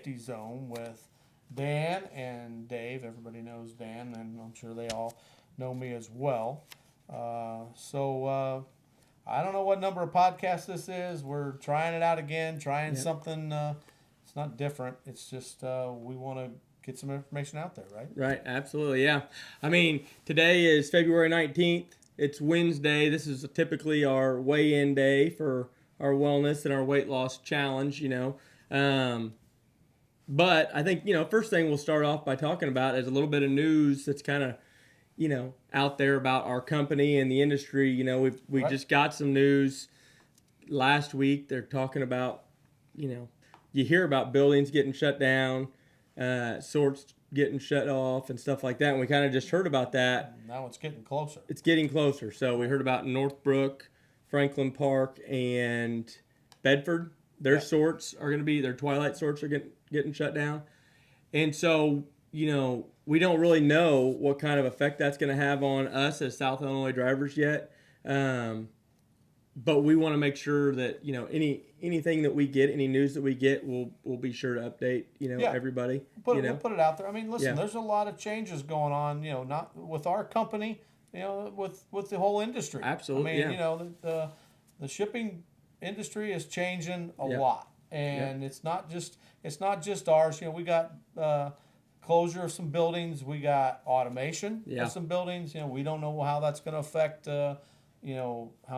safety zone with Dan and Dave. Everybody knows Dan, and I'm sure they all know me as well. I don't know what number of podcasts this is. We're trying it out again, trying something. It's not different. It's just we want to get some information out there, right? Right, absolutely, yeah. I mean, today is February 19th. It's Wednesday. This is typically our weigh-in day for our wellness and our weight loss challenge, But I think, first thing we'll start off by talking about is a little bit of news that's kind of, out there about our company and the industry. We Right. just got some news last week. They're talking about, you hear about buildings getting shut down, sorts getting shut off and stuff like that. And we kind of just heard about that. Now it's getting closer. It's getting closer. So we heard about Northbrook, Franklin Park, and Bedford. Their sorts are going to be, their twilight sorts are getting shut down. And so, we don't really know what kind of effect that's going to have on us as South Illinois drivers yet. But we want to make sure that, anything that we get, any news that we get, we'll be sure to update, everybody. We'll put it out there. I mean, listen, there's a lot of changes going on, not with our company, with the whole industry. Absolutely. I mean, the shipping industry is changing a lot. And it's not just ours. We got closure of some buildings. We got automation of some buildings. We don't know how that's going to affect how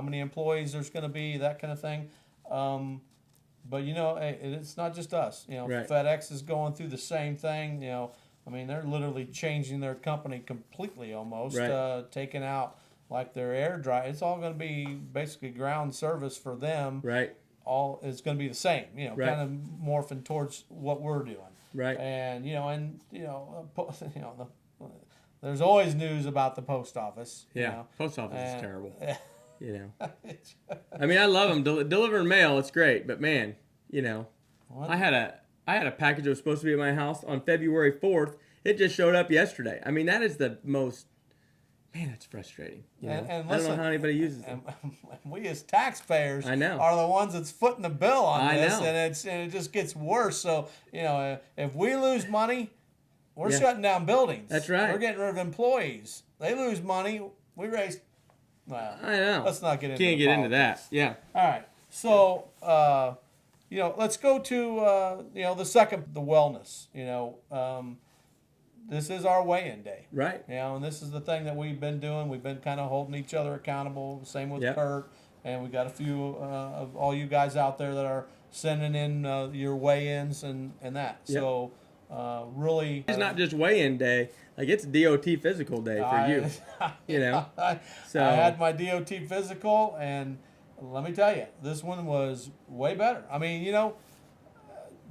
many employees there's going to be, that kind of thing. But it's not just us. FedEx is going through the same thing. I mean, they're literally changing their company completely almost, taking out like their air dry. It's all going to be basically ground service for them. Right. All is going to be the same. Kind of morphing towards what we're doing. Right. And there's always news about the post office. Post office is terrible. I mean, I love them delivering mail. It's great, but man, I had a package that was supposed to be at my house on February 4th. It just showed up yesterday. I mean, that is the most. Man, that's frustrating. And I don't know how anybody uses them. And we as taxpayers I know. are the ones that's footing the bill on this, know. and it just gets worse. So if we lose money, we're shutting down buildings. That's right. We're getting rid of employees. They lose money. We raise. Well, I know. Let's not get into. Can't get into that. Yeah. All right. So let's go to the second, the wellness. This is our weigh-in day. Right. And this is the thing that we've been doing. We've been kind of holding each other accountable. Same with Kurt. And we got a few of all you guys out there that are sending in your weigh-ins and that. Yep. So really. It's not just weigh-in day. Like, it's DOT physical day for you. I had my DOT physical, and let me tell you, this one was way better. I mean,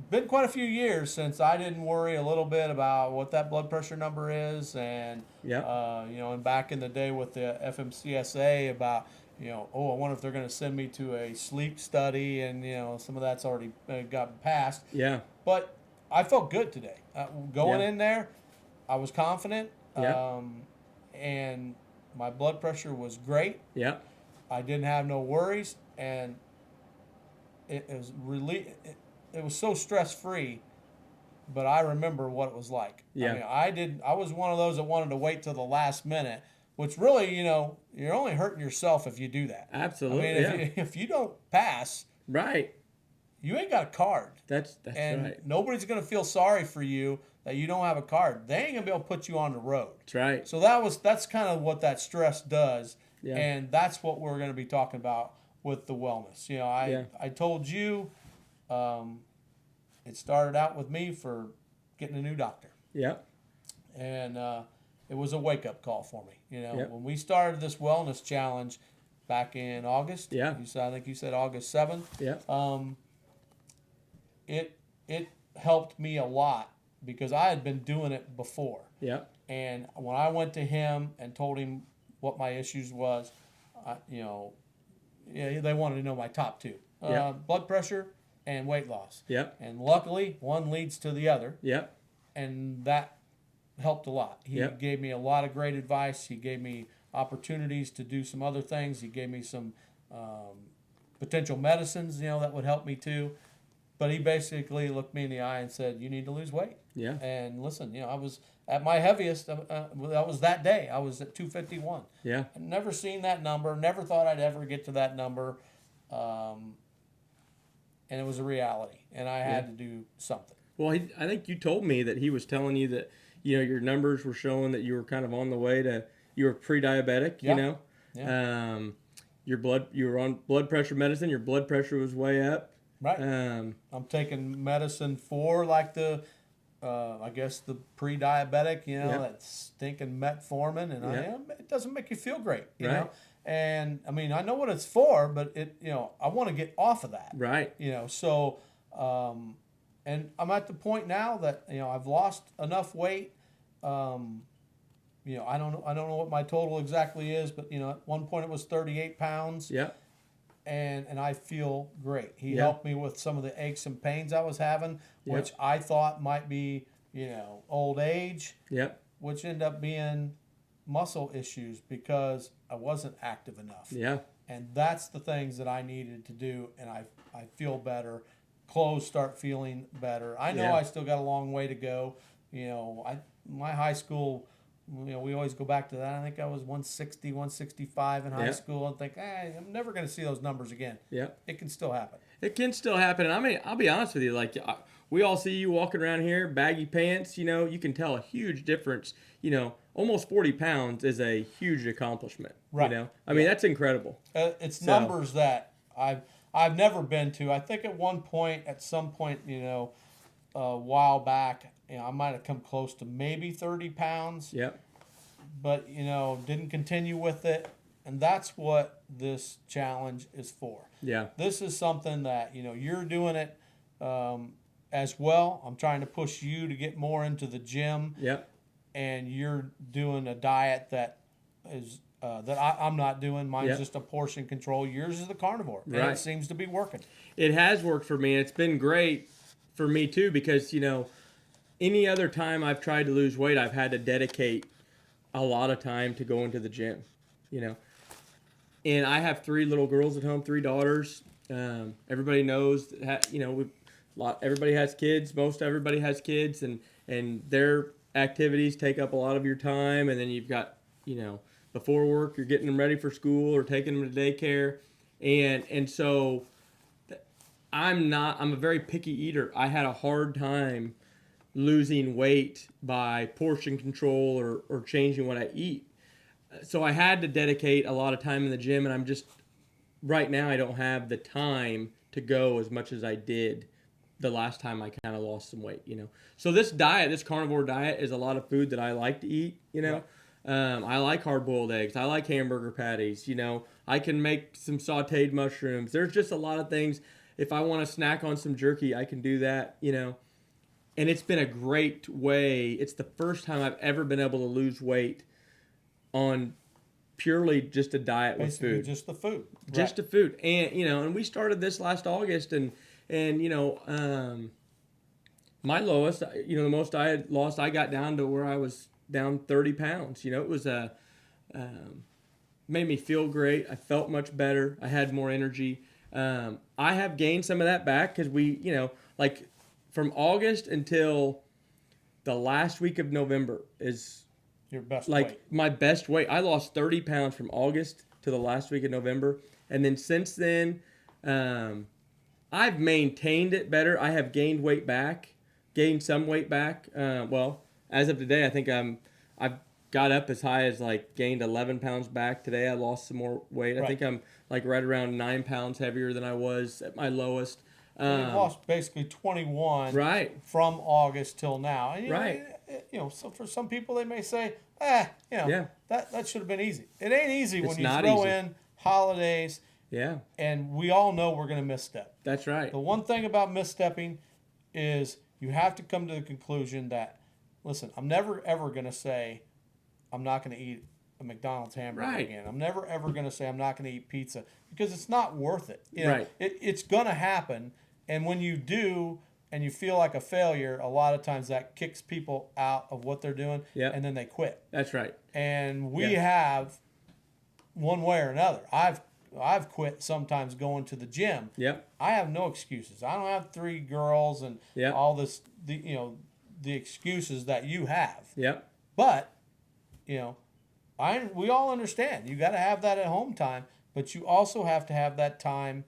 been quite a few years since I didn't worry a little bit about what that blood pressure number is, and and back in the day with the FMCSA about I wonder if they're going to send me to a sleep study, and some of that's already gotten passed. Yeah. But I felt good today. Going in there, I was confident, and my blood pressure was great. Yeah. I didn't have no worries, and it was It was so stress-free, but I remember what it was like. Yeah. I mean, I was one of those that wanted to wait till the last minute, which really, you're only hurting yourself if you do that. Absolutely. I mean, if you don't pass, right, you ain't got a card. That's and right. Nobody's going to feel sorry for you that you don't have a card. They ain't going to be able to put you on the road. That's right. So that's kind of what that stress does, and that's what we're going to be talking about with the wellness. I told you. It started out with me for getting a new doctor. Yep. And it was a wake-up call for me. Yep. When we started this wellness challenge back in August, I think you said August 7th. Yeah. It helped me a lot because I had been doing it before. Yep. And when I went to him and told him what my issues was, they wanted to know my top two. Blood pressure and weight loss. Yep. And luckily, one leads to the other. Yep. And that helped a lot. He gave me a lot of great advice. He gave me opportunities to do some other things. He gave me some potential medicines, that would help me too. But he basically looked me in the eye and said, "You need to lose weight." Yeah. And listen, I was at my heaviest. That was that day. I was at 251. Yeah. I'd never seen that number. Never thought I'd ever get to that number. And it was a reality, and I had to do something. Well, I think you told me that he was telling you that your numbers were showing that you were kind of on the way to you were pre-diabetic. Yeah. Yeah. You were on blood pressure medicine. Your blood pressure was way up. Right. I'm taking medicine for like the, I guess the pre-diabetic, that stinking metformin, and it doesn't make you feel great, you know. And I mean, I know what it's for, but I want to get off of that. Right. So, and I'm at the point now that I've lost enough weight. I don't know what my total exactly is, but at one point it was 38 pounds. Yeah. And I feel great. He helped me with some of the aches and pains I was having, which I thought might be, old age. Yep. Which ended up being muscle issues because I wasn't active enough. Yeah. And that's the things that I needed to do, and I feel better. Clothes start feeling better. I know I still got a long way to go. My high school, we always go back to that. I think I was 160, 165 in high school, and think, I'm never going to see those numbers again. Yeah. It can still happen. It can still happen. And I mean, I'll be honest with you. Like, we all see you walking around here, baggy pants. You can tell a huge difference. Almost 40 pounds is a huge accomplishment. Right. I mean, that's incredible. It's numbers that I've never been to. I think at some point, a while back, I might have come close to maybe 30 pounds. Yep. But, didn't continue with it. And that's what this challenge is for. Yeah. This is something that, you're doing it as well. I'm trying to push you to get more into the gym. Yep. And you're doing a diet that is that I'm not doing. Mine's just a portion control. Yours is the carnivore. And it seems to be working. It has worked for me. It's been great for me too because, any other time I've tried to lose weight, I've had to dedicate a lot of time to go into the gym, And I have 3 little girls at home, 3 daughters. Everybody knows that, everybody has kids. Most everybody has kids, and their activities take up a lot of your time. And then you've got, before work, you're getting them ready for school or taking them to daycare. And so I'm a very picky eater. I had a hard time losing weight by portion control or changing what I eat. So I had to dedicate a lot of time in the gym, and I'm just, right now I don't have the time to go as much as I did the last time I kind of lost some weight, So this carnivore diet is a lot of food that I like to eat, I like hard-boiled eggs. I like hamburger patties, I can make some sauteed mushrooms. There's just a lot of things. If I want to snack on some jerky, I can do that, And it's been a great way. It's the first time I've ever been able to lose weight on purely just a diet Basically with food. Just the food. Just the food. And, and we started this last August and my lowest, the most I had lost, I got down to where I was down 30 pounds. It was made me feel great. I felt much better. I had more energy. I have gained some of that back because like from August until the last week of November is your best weight. My best weight. I lost 30 pounds from August to the last week of November. And then since then, I've maintained it better. I have gained some weight back. As of today, I think I've got up as high as gained 11 pounds back. Today I lost some more weight. I think I'm right around 9 pounds heavier than I was at my lowest. You lost basically 21 from August till now. And so for some people they may say, that should have been easy. It ain't easy when you throw in holidays. Yeah. And we all know we're going to misstep. That's right. The one thing about misstepping is you have to come to the conclusion that, listen, I'm never ever going to say I'm not going to eat a McDonald's hamburger again. I'm never ever going to say I'm not going to eat pizza because it's not worth it. It's going to happen. And when you do and you feel like a failure, a lot of times that kicks people out of what they're doing and then they quit. That's right. And we have, one way or another, I've quit sometimes going to the gym. Yep. I have no excuses. I don't have 3 girls and Yep. all this, the excuses that you have. Yep. But, we all understand you got to have that at home time, but you also have to have that time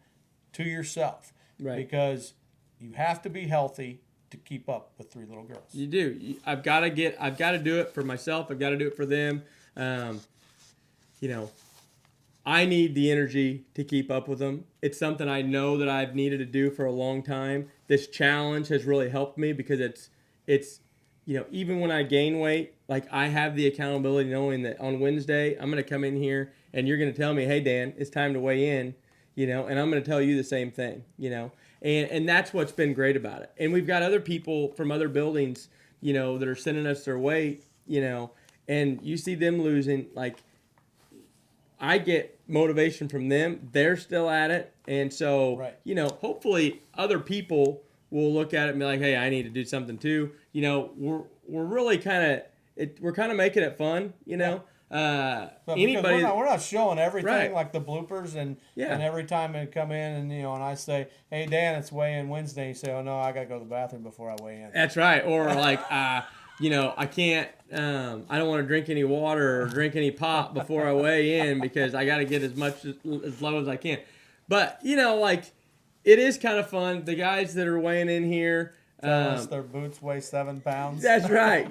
to yourself. Right. Because you have to be healthy to keep up with 3 little girls. You do. I've got to do it for myself. I've got to do it for them. I need the energy to keep up with them. It's something I know that I've needed to do for a long time. This challenge has really helped me because it's even when I gain weight, like I have the accountability knowing that on Wednesday I'm going to come in here and you're going to tell me, hey Dan, it's time to weigh in, and I'm going to tell you the same thing, and that's what's been great about it. And we've got other people from other buildings, that are sending us their weight, and you see them losing, like I get motivation from them. They're still at it. And so, right. Hopefully other people will look at it and be like, hey, I need to do something too. We're really we're kind of making it fun, But anybody we're not showing everything, right. like the bloopers and every time they come in and and I say, hey Dan, it's weigh in Wednesday, you say, oh no, I gotta go to the bathroom before I weigh in. That's right. Or like I can't I don't want to drink any water or drink any pop before I weigh in because I got to get as low as I can. But it is kind of fun. The guys that are weighing in here, Tell us their boots weigh 7 pounds. That's right,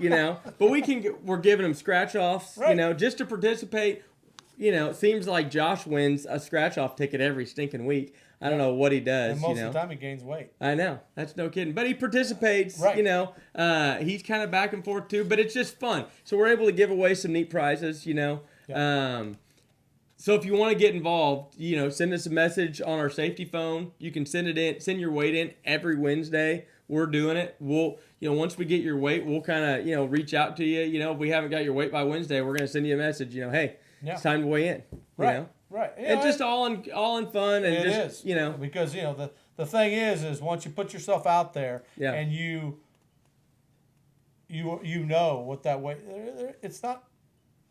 But we're giving them scratch offs, right. Just to participate. It seems like Josh wins a scratch off ticket every stinking week. I don't know what he does. And most of the time he gains weight. I know. That's no kidding. But he participates, right. He's kind of back and forth too, but it's just fun. So we're able to give away some neat prizes, So if you want to get involved, send us a message on our safety phone. You can send your weight in every Wednesday. We're doing it. We'll, once we get your weight, we'll kind of, reach out to you. If we haven't got your weight by Wednesday, we're going to send you a message, hey, it's time to weigh in. Right. Right. And just all in fun and it just, is. Because, the thing is once you put yourself out there and you know what that way, it's not,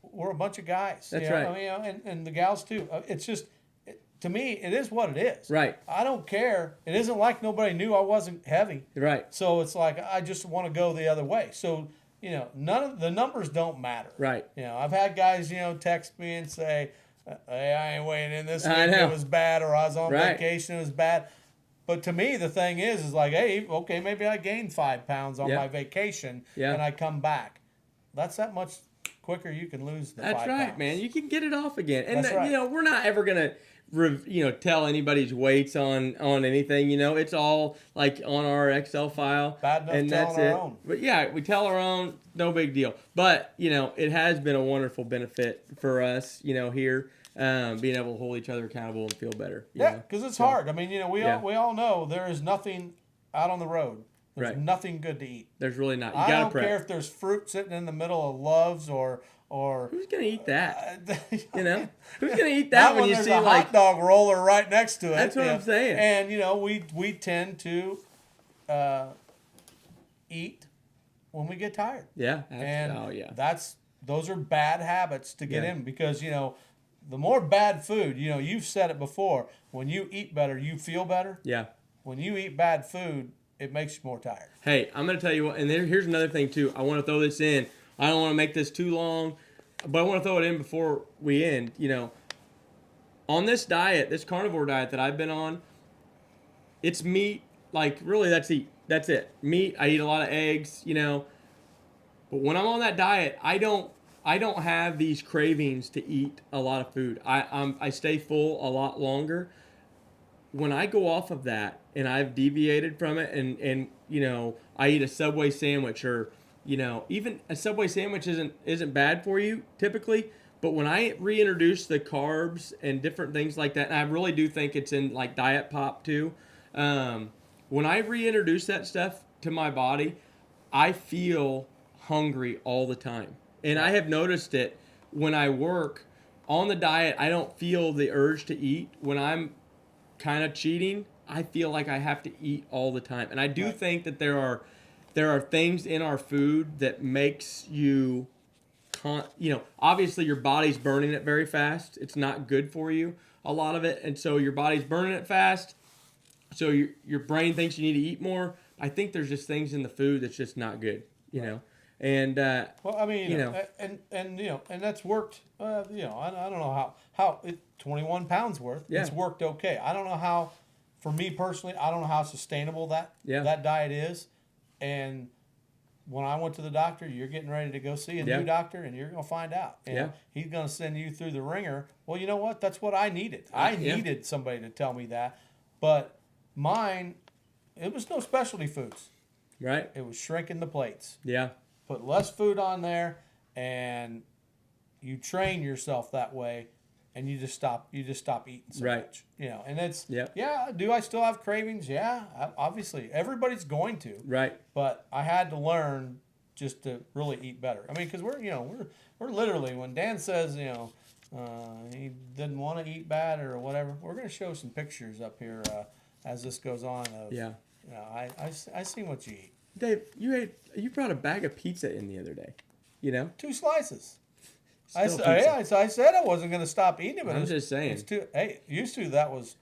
we're a bunch of guys. That's right. I mean, and the gals too. It's just, to me, it is what it is. Right. I don't care. It isn't like nobody knew I wasn't heavy. Right. So it's like, I just want to go the other way. So, none of the numbers don't matter. Right. I've had guys, text me and say, hey, I ain't weighing in this week. I know. It was bad, or I was on right. vacation. It was bad. But to me, the thing is like, hey, okay, maybe I gained 5 pounds on my vacation and I come back. That's that much quicker you can lose the 5 pounds. That's right, man. You can get it off again. And, That's right. We're not ever going to, tell anybody's weights on anything. It's all like on our Excel file. Bad enough and telling that's our it. own. But yeah, we tell our own. No big deal. But, it has been a wonderful benefit for us, here. Being able to hold each other accountable and feel better. Yeah, because it's hard. I mean, we all know there is nothing out on the road. There's right. nothing good to eat. There's really not. You I gotta don't prep. care if there's fruit sitting in the middle of Love's or who's gonna eat that? Who's gonna eat that that when you there's see a like hot dog roller right next to it? That's what I'm saying. And we tend to eat when we get tired. Yeah. And those are bad habits to get in because the more bad food, you've said it before. When you eat better, you feel better. Yeah. When you eat bad food, it makes you more tired. Hey, I'm going to tell you what, and here's another thing too. I want to throw this in. I don't want to make this too long, but I want to throw it in before we end. On this diet, this carnivore diet that I've been on, it's meat. Like really, that's it. Meat. I eat a lot of eggs. But when I'm on that diet, I don't have these cravings to eat a lot of food. I stay full a lot longer. When I go off of that and I've deviated from it and I eat a Subway sandwich or even a Subway sandwich isn't bad for you typically, but when I reintroduce the carbs and different things like that, and I really do think it's in like diet pop too. When I reintroduce that stuff to my body, I feel hungry all the time. And I have noticed it when I work on the diet. I don't feel the urge to eat. When I'm kind of cheating, I feel like I have to eat all the time. And I do think that there are things in our food that makes you, obviously your body's burning it very fast. It's not good for you. a lot of it, and so your body's burning it fast. So your brain thinks you need to eat more. I think there's just things in the food that's just not good, you know. And Well, I mean, you know, and and that's worked. I don't know how 21 pounds worth. Yeah. It's worked okay. I don't know how, for me personally, I don't know how sustainable that diet is. And when I went to the doctor, you're getting ready to go see a new doctor, and you're gonna find out. And he's gonna send you through the ringer. Well, you know what? That's what I needed. I needed somebody to tell me that. But mine, it was no specialty foods. right? It was shrinking the plates. Yeah, Put less food on there, and you train yourself that way, and you just stop eating so Right. much, you know. And it's Yep. yeah, do I still have cravings? Yeah, obviously everybody's going to, right. but I had to learn just to really eat better. I mean, because we're literally, when Dan says he didn't want to eat bad or whatever, we're going to show some pictures up here as this goes on of Yeah. I seen what you eat. Dave, you brought a bag of pizza in the other day, you know? 2 slices. I Still pizza. said I wasn't going to stop eating it. But I'm just saying. It's used to that was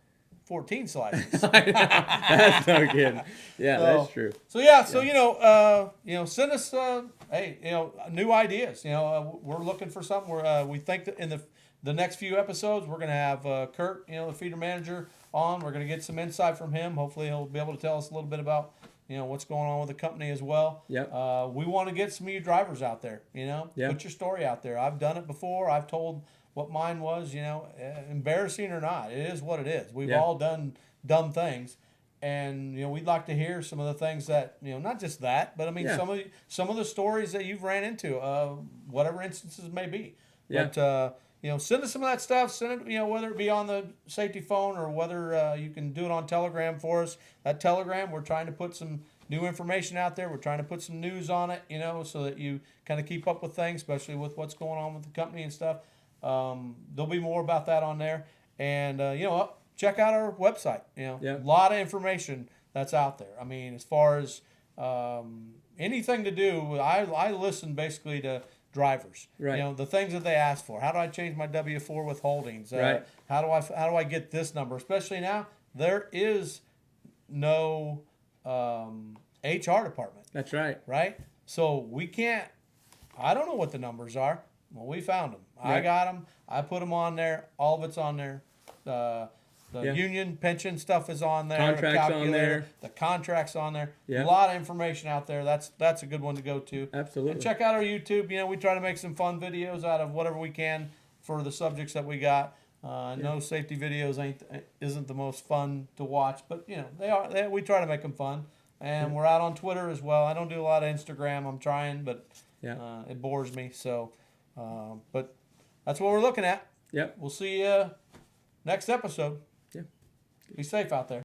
14 slices. That's no kidding. Yeah, So- that's true. So yeah, so send us new ideas. We're looking for something. We think that in the next few episodes we're going to have Kurt, the feeder manager, on. We're going to get some insight from him. Hopefully he'll be able to tell us a little bit about what's going on with the company as well. Yep. We want to get some of you drivers out there. Yeah. Put your story out there. I've done it before. I've told what mine was. Embarrassing or not, it is what it is. We've Yeah. all done dumb things, and we'd like to hear some of the things that not just that, but I mean Yeah. some of the stories that you've ran into, whatever instances may be. Yeah. But send us some of that stuff. Send it, whether it be on the safety phone or whether you can do it on Telegram for us. That Telegram, we're trying to put some new information out there. We're trying to put some news on it, so that you kind of keep up with things, especially with what's going on with the company and stuff. There'll be more about that on there. And, check out our website. Yeah. A lot of information that's out there. I mean, as far as anything to do, I listen basically to drivers. Right. The things that they ask for. How do I change my W-4 withholdings? Right. How do I get this number? Especially now, there is no HR department, That's right. right? So we can't. I don't know what the numbers are. Well, we found them. I Right. got them. I put them on there. All of it's on there. The Yeah. union pension stuff is on there. Contracts the on calculator, there. The contracts on there. Yeah. A lot of information out there. That's a good one to go to. Absolutely. And check out our YouTube. We try to make some fun videos out of whatever we can for the subjects that we got. No safety videos isn't the most fun to watch, but they are. We try to make them fun, and we're out on Twitter as well. I don't do a lot of Instagram. I'm trying, but Yeah. it bores me. So, but that's what we're looking at. Yep. We'll see you next episode. Yeah. Be safe out there.